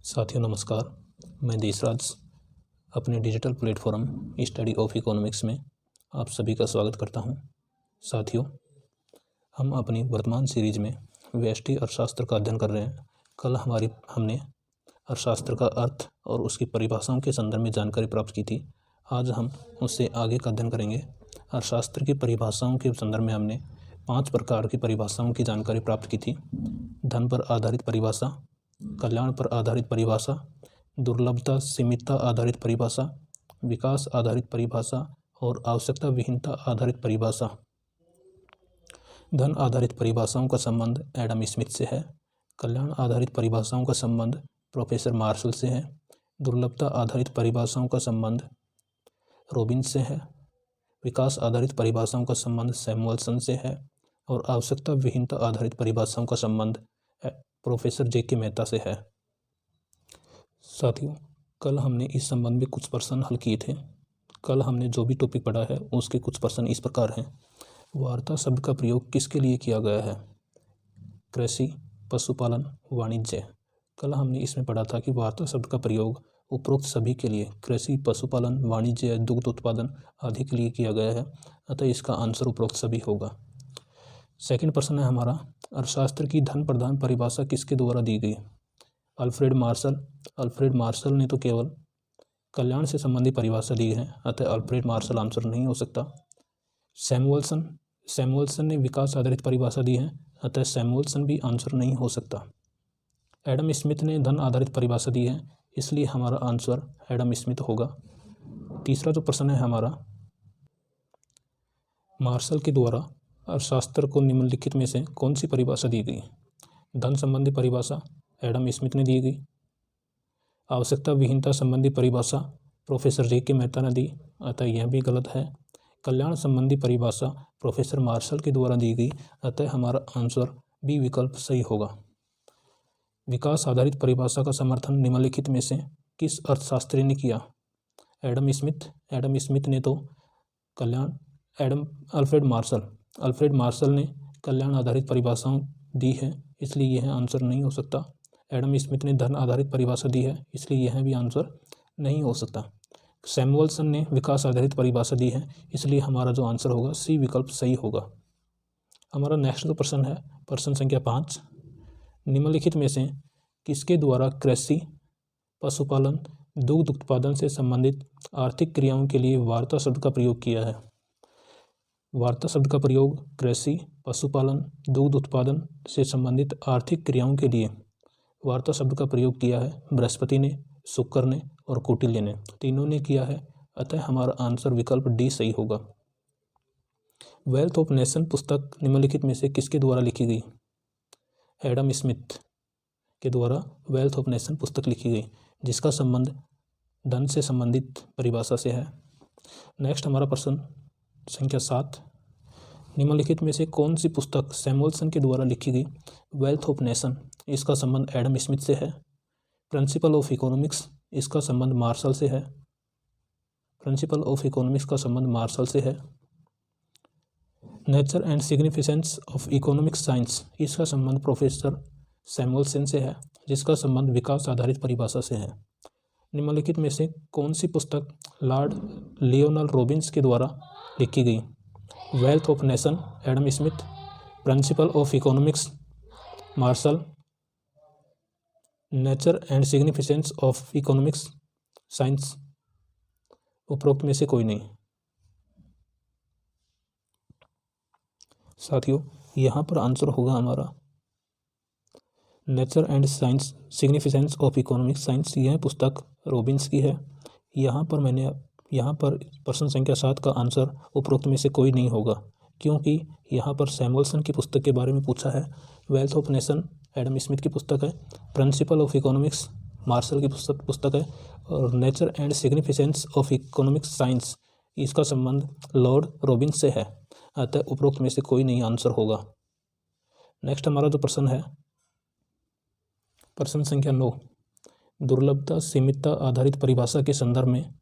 साथियों नमस्कार। मैं देशराज अपने digital platform study of economics में आप सभी का स्वागत करता हूं। साथियों, हम अपनी वर्तमान सीरीज में व्यष्टि अर्थशास्त्र का अध्ययन कर रहे हैं। कल हमने अर्थशास्त्र का अर्थ और उसकी परिभाषाओं के संदर्भ में जानकारी प्राप्त की थी। आज हम उससे आगे का अध्ययन करेंगे। अर्थशास्त्र की परिभाषाओं के संदर्भ में हमने 5 प्रकार की परिभाषाओं की जानकारी प्राप्त की थी। धन पर आधारित परिभाषा, कल्याण पर आधारित परिभाषा, दुर्लभता सीमितता आधारित परिभाषा, विकास आधारित परिभाषा और आवश्यकता विहीनता आधारित परिभाषा। धन आधारित परिभाषाओं का संबंध एडम स्मिथ से है। कल्याण आधारित परिभाषाओं का संबंध प्रोफेसर मार्शल से है। दुर्लभता आधारित परिभाषाओं का संबंध रॉबिन्स से है। विकास आधारित परिभाषाओं का संबंध सैमुअल्सन से है और आवश्यकता विहीनता आधारित परिभाषाओं का संबंध प्रोफेसर जे.के. मेहता से है। साथियों, कल हमने इस संबंध में कुछ प्रश्न हल किए थे। कल हमने जो भी टॉपिक पढ़ा है उसके कुछ प्रश्न इस प्रकार हैं। वार्ता शब्द का प्रयोग किसके लिए किया गया है? कृषि, पशुपालन, वाणिज्य। कल हमने इसमें पढ़ा था कि वार्ता शब्द का प्रयोग उपरोक्त सभी के लिए कृषि, पशुपालन, वाणिज्य, दुग्ध उत्पादन आदि के लिए किया गया है, अतः इसका आंसर उपरोक्त सभी होगा। सेकंड प्रश्न है हमारा, अर्थशास्त्र की धन प्रधान परिभाषा किसके द्वारा दी गई? Alfred Marshall. अल्फ्रेड मार्शल ने तो केवल कल्याण से संबंधित परिभाषा दी है, अतः अल्फ्रेड मार्शल आंसर नहीं हो सकता। सैमुअल्सन ने विकास आधारित परिभाषा दी है, अतः सैमुअल्सन भी आंसर नहीं हो सकता। एडम स्मिथ ने धन आधारित परिभाषा दी है, इसलिए हमारा आंसर एडम स्मिथ होगा। तीसरा जो प्रश्न है हमारा, मार्शल के द्वारा अर्थशास्त्र को निम्नलिखित में से कौन सी परिभाषा दी गई? धन संबंधी परिभाषा एडम स्मिथ ने दी गई। आवश्यकता विहीनता संबंधी परिभाषा प्रोफेसर जे.के. मेहता ने दी, अतः यह भी गलत है। कल्याण संबंधी परिभाषा प्रोफेसर मार्शल के द्वारा दी गई, अतः हमारा आंसर बी विकल्प सही होगा। विकास आधारित परिभाषा का समर्थन निम्नलिखित में से किस अर्थशास्त्री ने किया? Adam Smith. एडम स्मिथ ने तो अल्फ्रेड मार्शल ने कल्याण आधारित परिभाषाओं दी है, इसलिए यह आंसर नहीं हो सकता। एडम स्मिथ ने धन आधारित परिभाषा दी है, इसलिए यह भी आंसर नहीं हो सकता। सैमुअल्सन ने विकास आधारित परिभाषा दी है, इसलिए हमारा जो आंसर होगा सी विकल्प सही होगा। हमारा नेक्स्ट जो प्रश्न है, प्रश्न संख्या 5, निम्नलिखित में से किसके द्वारा कृषि, पशुपालन, दुग्ध उत्पादन से संबंधित आर्थिक क्रियाओं के लिए वार्ता शब्द का प्रयोग किया है? वार्ता शब्द का प्रयोग कृषि, पशुपालन, दुग्ध उत्पादन से संबंधित आर्थिक क्रियाओं के लिए वार्ता शब्द का प्रयोग किया है बृहस्पति ने, शुक्र ने और कौटिल्य ने, तीनों ने किया है, अतः हमारा आंसर विकल्प डी सही होगा। वेल्थ ऑफ नेशन पुस्तक निम्नलिखित में से किसके द्वारा लिखी गई? एडम स्मिथ के द्वारा वेल्थ ऑफ नेशन पुस्तक लिखी गई, जिसका संबंध धन से संबंधित परिभाषा से है। नेक्स्ट हमारा प्रश्न संख्या 7, निम्नलिखित में से कौन सी पुस्तक सैमुअल्सन के द्वारा लिखी गई? वेल्थ ऑफ नेशन, इसका संबंध एडम स्मिथ से है। प्रिंसिपल ऑफ इकोनॉमिक्स, इसका संबंध मार्शल से है। प्रिंसिपल ऑफ इकोनॉमिक्स का संबंध मार्शल से है। Nature and significance of economic science, इसका संबंध प्रोफेसर सैमुअल्सन से है, जिसका संबंध विकास आधारित परिभाषा से है। निम्नलिखित में से कौन सी पुस्तक लॉर्ड लियोनल रॉबिन्स के द्वारा लिखी गई? Wealth of nation Adam Smith, principle of economics Marshall, nature and significance of economics science उपरोक्त में से कोई नहीं। साथियों, यहाँ पर आंसर होगा हमारा nature and science significance of economic science. यह पुस्तक रॉबिन्स की है। यहाँ पर प्रश्न संख्या 7 का आंसर उपरोक्त में से कोई नहीं होगा, क्योंकि यहाँ पर सैमुअल्सन की पुस्तक के बारे में पूछा है। Wealth of nation Adam Smith की पुस्तक है, प्रिंसिपल ऑफ इकोनॉमिक्स मार्शल की पुस्तक है और nature and significance of economic science, इसका संबंध लॉर्ड रॉबिन्स से है, अतः उपरोक्त में से कोई नहीं आंसर होगा। नेक्स्ट हमारा जो प्रश्न है, प्रश्न संख्या 9, दुर्लभता सीमितता आधारित परिभाषा के संदर्भ में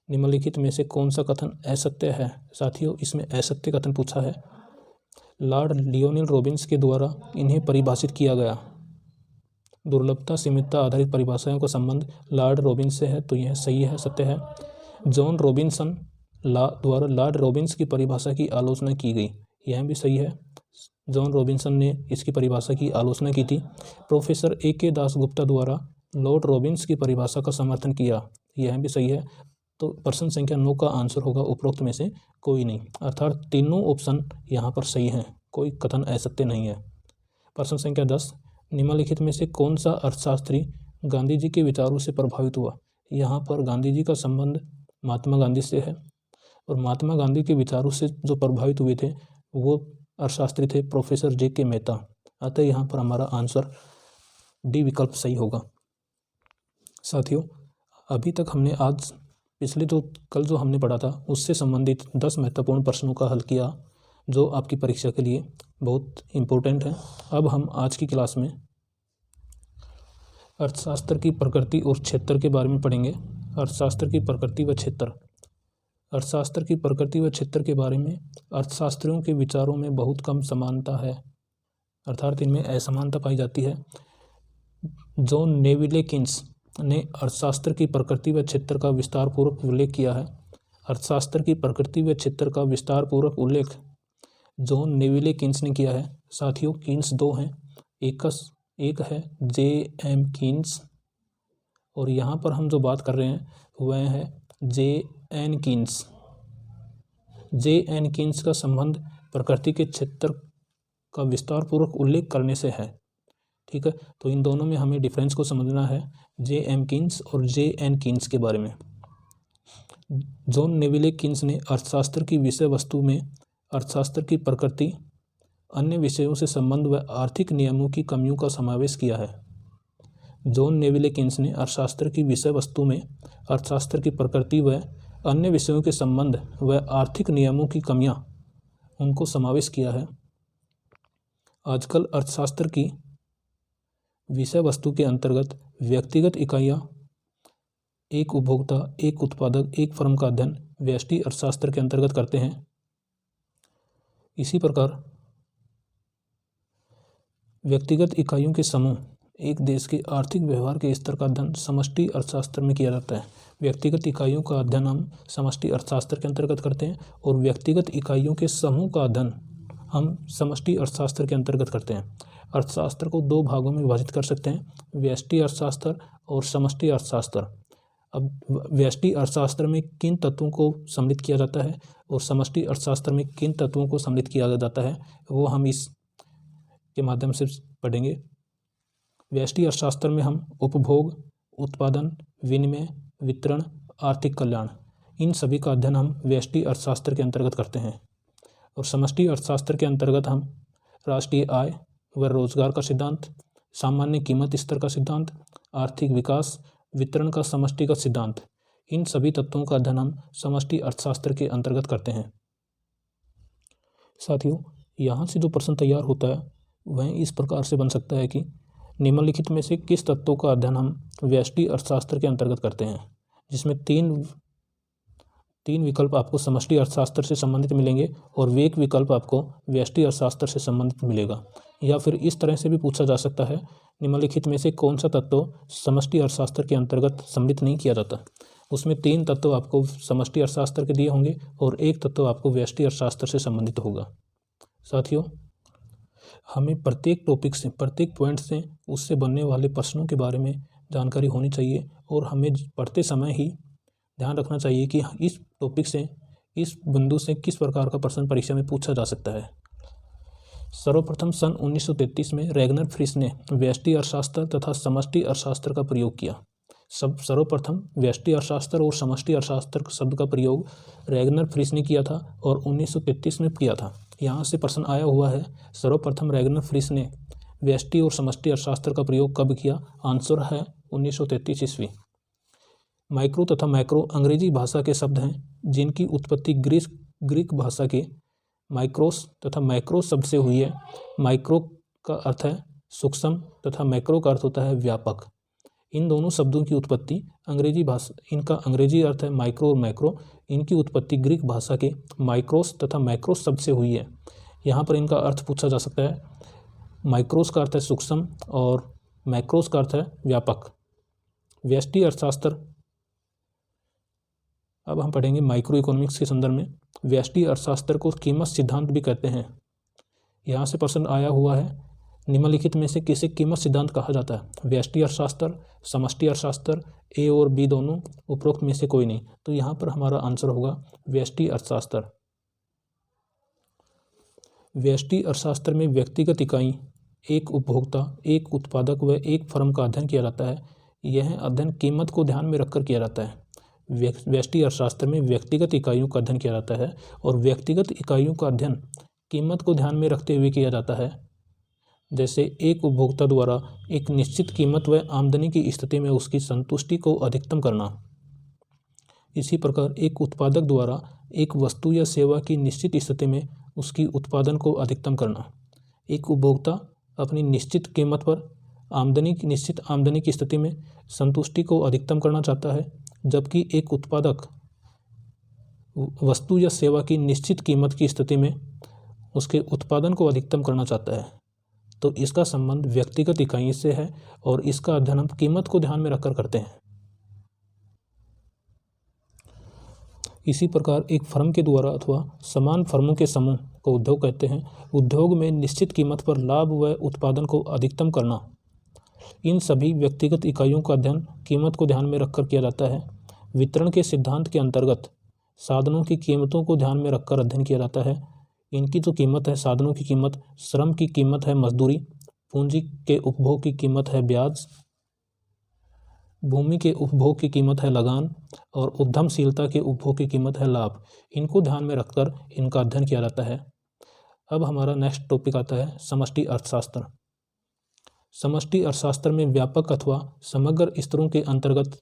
निम्नलिखित में से कौन सा कथन असत्य है? साथियों, इसमें असत्य कथन पूछा है। लॉर्ड लियोनल रॉबिन्स के द्वारा इन्हें परिभाषित किया गया। दुर्लभता सीमितता आधारित परिभाषाओं का संबंध लॉर्ड रॉबिन्स से है, तो यह सही है, सत्य है। जॉन रॉबिन्सन द्वारा लॉर्ड रॉबिन्स की परिभाषा की आलोचना की गई, यह भी सही है। जॉन रॉबिन्सन ने इसकी परिभाषा की आलोचना की थी। Professor A.K. दासगुप्ता द्वारा लॉर्ड रॉबिन्स की परिभाषा का समर्थन किया, यह भी सही है। तो प्रश्न संख्या 9 का आंसर होगा उपरोक्त में से कोई नहीं, अर्थात तीनों ऑप्शन यहाँ पर सही हैं, कोई कथन असत्य नहीं है। प्रश्न संख्या 10, निम्नलिखित में से कौन सा अर्थशास्त्री गांधी जी के विचारों से प्रभावित हुआ? यहाँ पर गांधी जी का संबंध महात्मा गांधी से है और महात्मा गांधी के विचारों से जो प्रभावित हुए थे वो अर्थशास्त्री थे प्रोफेसर J.K. मेहता। अतः यहाँ पर हमारा आंसर डी विकल्प सही होगा। साथियों, अभी तक हमने आज कल जो हमने पढ़ा था उससे संबंधित 10 महत्वपूर्ण प्रश्नों का हल किया, जो आपकी परीक्षा के लिए बहुत इम्पोर्टेंट है। अब हम आज की क्लास में अर्थशास्त्र की प्रकृति और क्षेत्र के बारे में पढ़ेंगे। अर्थशास्त्र की प्रकृति व क्षेत्र। अर्थशास्त्र की प्रकृति व क्षेत्र के बारे में अर्थशास्त्रियों के विचारों में बहुत कम समानता है, अर्थात इनमें असमानता पाई जाती है। जॉन नेविले किन्स ने अर्थशास्त्र की प्रकृति व क्षेत्र का विस्तारपूर्वक उल्लेख किया है। अर्थशास्त्र की प्रकृति व क्षेत्र का विस्तारपूर्वक उल्लेख जॉन नेविले किन्स ने किया है। साथियों, किन्स दो हैं, एक है J.M. किन्स और यहाँ पर हम जो बात कर रहे हैं वह है J.N. किन्स। J.N. किन्स का संबंध प्रकृति के क्षेत्र का विस्तारपूर्वक उल्लेख करने से है, ठीक है। तो इन दोनों में हमें डिफरेंस को समझना है, J.M. किन्स और J.N. किन्स के बारे में। जॉन नेविले किन्स ने अर्थशास्त्र की विषय वस्तु में अर्थशास्त्र की प्रकृति, अन्य विषयों से संबंध व आर्थिक नियमों की कमियों का समावेश किया है। जॉन नेविले किन्स ने अर्थशास्त्र की विषय वस्तु में अर्थशास्त्र की प्रकृति व अन्य विषयों के संबंध व आर्थिक नियमों की कमियां, उनको समावेश किया है। आजकल अर्थशास्त्र की विषय वस्तु के अंतर्गत व्यक्तिगत इकाइयां, एक उपभोक्ता, एक उत्पादक, एक फर्म का अध्ययन व्यष्टि अर्थशास्त्र के अंतर्गत करते हैं। इसी प्रकार व्यक्तिगत इकाइयों के समूह, एक देश के आर्थिक व्यवहार के स्तर का अध्ययन समष्टि अर्थशास्त्र में किया जाता है। व्यक्तिगत इकाइयों का अध्ययन हम समष्टि अर्थशास्त्र के अंतर्गत करते हैं और व्यक्तिगत इकाइयों के समूह का अध्ययन हम समष्टि अर्थशास्त्र के अंतर्गत करते हैं। अर्थशास्त्र को दो भागों में विभाजित कर सकते हैं, व्यष्टि अर्थशास्त्र और समष्टि अर्थशास्त्र। अब व्यष्टि अर्थशास्त्र में किन तत्वों को सम्मिलित किया जाता है और समष्टि अर्थशास्त्र में किन तत्वों को सम्मिलित किया जाता है, वो हम इस के माध्यम से पढ़ेंगे। व्यष्टि अर्थशास्त्र में हम उपभोग, उत्पादन, विनिमय, वितरण, आर्थिक कल्याण, इन सभी का अध्ययन हम व्यष्टि अर्थशास्त्र के अंतर्गत करते हैं। और समष्टि अर्थशास्त्र के अंतर्गत हम राष्ट्रीय आय व रोजगार का सिद्धांत, सामान्य कीमत स्तर का सिद्धांत, आर्थिक विकास, वितरण का समष्टिगत सिद्धांत, इन सभी तत्वों का अध्ययन हम समष्टि अर्थशास्त्र के अंतर्गत करते हैं। साथियों, यहाँ से जो प्रश्न तैयार होता है वह इस प्रकार से बन सकता है कि निम्नलिखित में से किस तत्वों का अध्ययन हम व्यष्टि अर्थशास्त्र के अंतर्गत करते हैं, जिसमें तीन विकल्प आपको समष्टि अर्थशास्त्र से संबंधित मिलेंगे और एक विकल्प आपको व्यष्टि अर्थशास्त्र से संबंधित मिलेगा। या फिर इस तरह से भी पूछा जा सकता है, निम्नलिखित में से कौन सा तत्व समष्टि अर्थशास्त्र के अंतर्गत सम्मिलित नहीं किया जाता। उसमें 3 तत्व आपको समष्टि अर्थशास्त्र के दिए होंगे और एक तत्व आपको व्यष्टि अर्थशास्त्र से संबंधित होगा। साथियों, हमें प्रत्येक टॉपिक से, प्रत्येक पॉइंट से उससे बनने वाले प्रश्नों के बारे में जानकारी होनी चाहिए और हमें पढ़ते समय ही ध्यान रखना चाहिए कि इस टॉपिक से, इस बिंदु से किस प्रकार का प्रश्न परीक्षा में पूछा जा सकता है। सर्वप्रथम सन 1933 में रैगनर फ्रिश ने व्यष्टि अर्थशास्त्र तथा समष्टि अर्थशास्त्र का प्रयोग किया। सर्वप्रथम व्यष्टि अर्थशास्त्र और समष्टि अर्थशास्त्र शब्द का प्रयोग रैगनर फ्रिश ने किया था और 1933 में किया था। यहाँ से प्रश्न आया हुआ है, सर्वप्रथम रैगनर फ्रिश ने व्यष्टि और समष्टि अर्थशास्त्र का प्रयोग कब किया? आंसर है 1933 ईस्वी। माइक्रो तथा मैक्रो अंग्रेजी भाषा के शब्द हैं जिनकी उत्पत्ति ग्रीक भाषा के माइक्रोस तथा मैक्रो शब्द से हुई है। माइक्रो का अर्थ है सूक्ष्म तथा मैक्रो का अर्थ होता है व्यापक। इन दोनों शब्दों की उत्पत्ति अंग्रेजी भाषा, इनका अंग्रेजी अर्थ है माइक्रो और मैक्रो, इनकी उत्पत्ति ग्रीक भाषा के माइक्रोस तथा मैक्रोस शब्द से हुई है। यहाँ पर इनका अर्थ पूछा जा सकता है। माइक्रोस का अर्थ है सूक्ष्म और मैक्रोस का अर्थ है व्यापक। व्यष्टि अर्थशास्त्र, अब हम पढ़ेंगे माइक्रो इकोनॉमिक्स के संदर्भ में। व्यष्टि अर्थशास्त्र को कीमत सिद्धांत भी कहते हैं। यहाँ से प्रश्न आया हुआ है, निम्नलिखित में से किसे कीमत सिद्धांत कहा जाता है? व्यष्टि अर्थशास्त्र, समष्टि अर्थशास्त्र, ए और बी दोनों, उपरोक्त में से कोई नहीं। तो यहाँ पर हमारा आंसर होगा व्यष्टि अर्थशास्त्र। व्यष्टि अर्थशास्त्र में व्यक्तिगत इकाई, एक उपभोक्ता, एक उत्पादक व एक फर्म का अध्ययन किया जाता है। यह अध्ययन कीमत को ध्यान में रखकर किया जाता है। व्यष्टि अर्थशास्त्र में व्यक्तिगत इकाइयों का अध्ययन किया जाता है और व्यक्तिगत इकाइयों का अध्ययन कीमत को ध्यान में रखते हुए किया जाता है। जैसे एक उपभोक्ता द्वारा एक निश्चित कीमत व आमदनी की स्थिति में उसकी संतुष्टि को अधिकतम करना। इसी प्रकार एक उत्पादक द्वारा एक वस्तु या सेवा की निश्चित स्थिति में उसकी उत्पादन को अधिकतम करना। एक उपभोक्ता अपनी निश्चित कीमत पर निश्चित आमदनी की स्थिति में संतुष्टि को अधिकतम करना चाहता है, जबकि एक उत्पादक वस्तु या सेवा की निश्चित कीमत की स्थिति में उसके उत्पादन को अधिकतम करना चाहता है। तो इसका संबंध व्यक्तिगत इकाई से है और इसका अध्ययन हम कीमत को ध्यान में रखकर करते हैं। इसी प्रकार एक फर्म के द्वारा अथवा समान फर्मों के समूह को उद्योग कहते हैं। उद्योग में निश्चित कीमत पर लाभ व उत्पादन को अधिकतम करना, इन सभी व्यक्तिगत इकाइयों का अध्ययन कीमत को ध्यान में रखकर किया जाता है। वितरण के सिद्धांत के अंतर्गत साधनों की कीमतों को ध्यान में रखकर अध्ययन किया जाता है। इनकी जो कीमत है, साधनों की कीमत, श्रम की कीमत है मजदूरी, पूंजी के उपभोग की कीमत है ब्याज, भूमि के उपभोग की कीमत है लगान और उद्यमशीलता के उपभोग की कीमत है लाभ। इनको ध्यान में रखकर इनका अध्ययन किया जाता है। अब हमारा नेक्स्ट टॉपिक आता है समष्टि अर्थशास्त्र। समष्टि अर्थशास्त्र में व्यापक अथवा समग्र स्तरों के अंतर्गत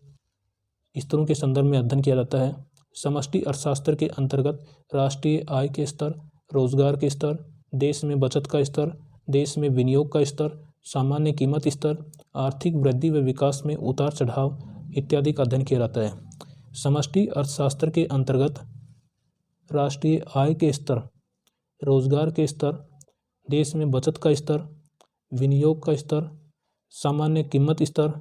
स्तरों के संदर्भ में अध्ययन किया जाता है। समष्टि अर्थशास्त्र के अंतर्गत राष्ट्रीय आय के स्तर, रोजगार के स्तर, देश में बचत का स्तर, देश में विनियोग का स्तर, सामान्य कीमत स्तर, आर्थिक वृद्धि व विकास में उतार चढ़ाव इत्यादि का अध्ययन किया जाता है। समष्टि अर्थशास्त्र के अंतर्गत राष्ट्रीय आय के स्तर, रोजगार के स्तर, देश में बचत का स्तर, विनियोग का स्तर, सामान्य कीमत स्तर,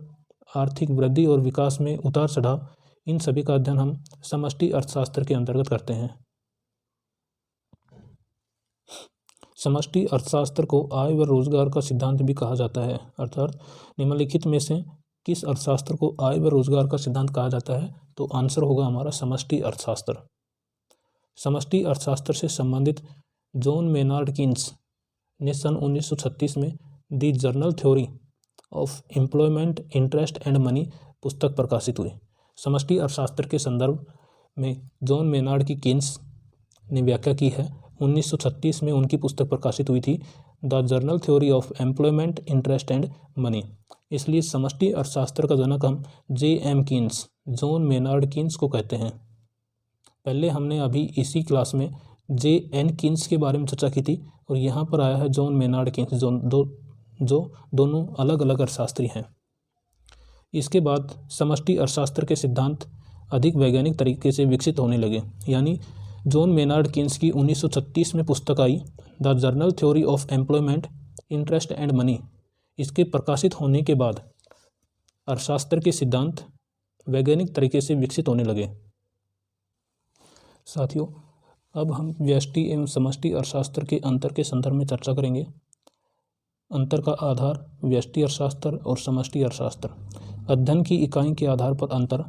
आर्थिक वृद्धि और विकास में उतार चढ़ाव, इन सभी का अध्ययन हम समष्टि अर्थशास्त्र के अंतर्गत करते हैं। समष्टि अर्थशास्त्र को आय व रोजगार का सिद्धांत भी कहा जाता है। अर्थात निम्नलिखित में से किस अर्थशास्त्र को आय व रोजगार का सिद्धांत कहा जाता है? तो आंसर होगा हमारा समष्टि अर्थशास्त्र। समष्टि अर्थशास्त्र से संबंधित जॉन मेनार्ड कीन्स ने सन 1936 में the general theory of employment, interest and money पुस्तक प्रकाशित हुई। समष्टि अर्थशास्त्र के संदर्भ में जॉन मेनार्ड की कीन्स ने व्याख्या की है। 1936 में उनकी पुस्तक प्रकाशित हुई थी, the general theory of employment, interest and money. इसलिए समष्टि अर्थशास्त्र का जनक हम J.M. Keynes, John Maynard Keynes को कहते हैं। पहले हमने अभी इसी क्लास में J.N. कीन्स के बारे में चर्चा की थी और यहाँ पर आया है जॉन मेनार्ड कीन्स, जो दोनों अलग अलग अर्थशास्त्री हैं। इसके बाद समष्टि अर्थशास्त्र के सिद्धांत अधिक वैज्ञानिक तरीके से विकसित होने लगे। यानी जॉन मेनार्ड कीन्स की 1936 में पुस्तक आई, the general theory of employment, interest and money. इसके प्रकाशित होने के बाद अर्थशास्त्र के सिद्धांत वैज्ञानिक तरीके से विकसित होने लगे। साथियों, अब हम व्यष्टि एवं समष्टि अर्थशास्त्र के अंतर के संदर्भ में चर्चा करेंगे। अंतर का आधार व्यष्टि अर्थशास्त्र और समष्टि अर्थशास्त्र। अध्ययन की इकाई के आधार पर अंतर।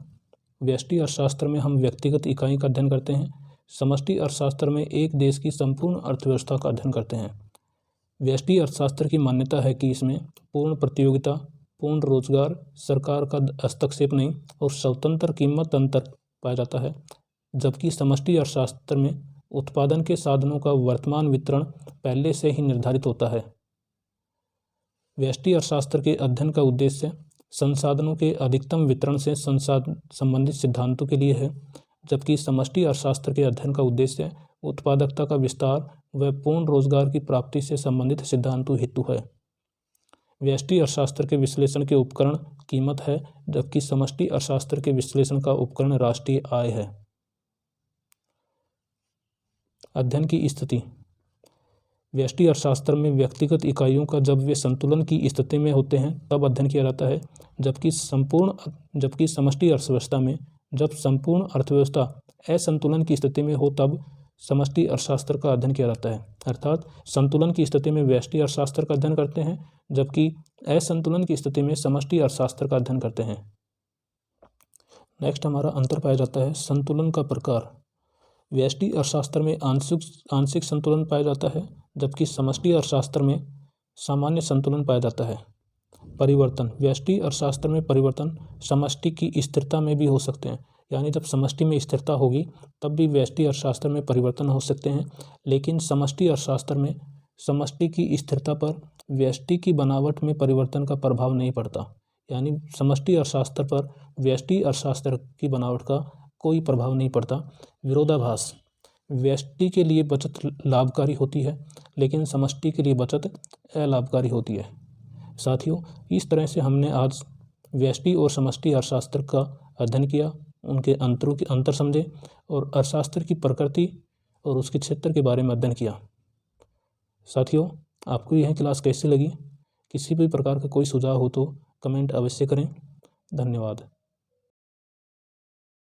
व्यष्टि अर्थशास्त्र में हम व्यक्तिगत इकाई का अध्ययन करते हैं। समष्टि अर्थशास्त्र में एक देश की संपूर्ण अर्थव्यवस्था का अध्ययन करते हैं। व्यष्टि अर्थशास्त्र की मान्यता है कि इसमें पूर्ण प्रतियोगिता, पूर्ण रोजगार, सरकार का हस्तक्षेप नहीं और स्वतंत्र कीमत अंतर पाया जाता है, जबकि समष्टि अर्थशास्त्र में उत्पादन के साधनों का वर्तमान वितरण पहले से ही निर्धारित होता है। व्यष्टि अर्थशास्त्र के अध्ययन का उद्देश्य संसाधनों के अधिकतम वितरण से संबंधित सिद्धांतों के लिए है, जबकि समष्टि अर्थशास्त्र के अध्ययन का उद्देश्य उत्पादकता का विस्तार व पूर्ण रोजगार की प्राप्ति से संबंधित सिद्धांतों हेतु है। व्यष्टि अर्थशास्त्र के विश्लेषण के उपकरण कीमत है, जबकि समष्टि अर्थशास्त्र के विश्लेषण का उपकरण राष्ट्रीय आय है। अध्ययन की स्थिति। व्यष्टि अर्थशास्त्र में व्यक्तिगत इकाइयों का जब वे संतुलन की स्थिति में होते हैं तब अध्ययन किया जाता है, जबकि समष्टि अर्थव्यवस्था में जब संपूर्ण अर्थव्यवस्था असंतुलन की स्थिति में हो तब समष्टि अर्थशास्त्र का अध्ययन किया जाता है। अर्थात संतुलन की स्थिति में व्यष्टि अर्थशास्त्र का अध्ययन करते हैं, जबकि असंतुलन की स्थिति में समष्टि अर्थशास्त्र का अध्ययन करते हैं। नेक्स्ट हमारा अंतर पाया जाता है संतुलन का प्रकार। व्यष्टि अर्थशास्त्र में आंशिक संतुलन पाया जाता है, जबकि समष्टि अर्थशास्त्र में सामान्य संतुलन पाया जाता है। परिवर्तन। व्यष्टि अर्थशास्त्र में परिवर्तन समष्टि की स्थिरता में भी हो सकते हैं, यानी जब समष्टि में स्थिरता होगी तब भी व्यष्टि अर्थशास्त्र में परिवर्तन हो सकते हैं, लेकिन समष्टि अर्थशास्त्र में समष्टि की स्थिरता पर व्यष्टि की बनावट में परिवर्तन का प्रभाव नहीं पड़ता, यानी समष्टि अर्थशास्त्र पर व्यष्टि अर्थशास्त्र की बनावट का कोई प्रभाव नहीं पड़ता। विरोधाभास। व्यष्टि के लिए बचत लाभकारी होती है, लेकिन समष्टि के लिए बचत अलाभकारी होती है। साथियों, इस तरह से हमने आज व्यष्टि और समष्टि अर्थशास्त्र का अध्ययन किया, उनके अंतर समझे और अर्थशास्त्र की प्रकृति और उसके क्षेत्र के बारे में अध्ययन किया। साथियों, आपको यह क्लास कैसी लगी? किसी भी प्रकार का कोई सुझाव हो तो कमेंट अवश्य करें। धन्यवाद।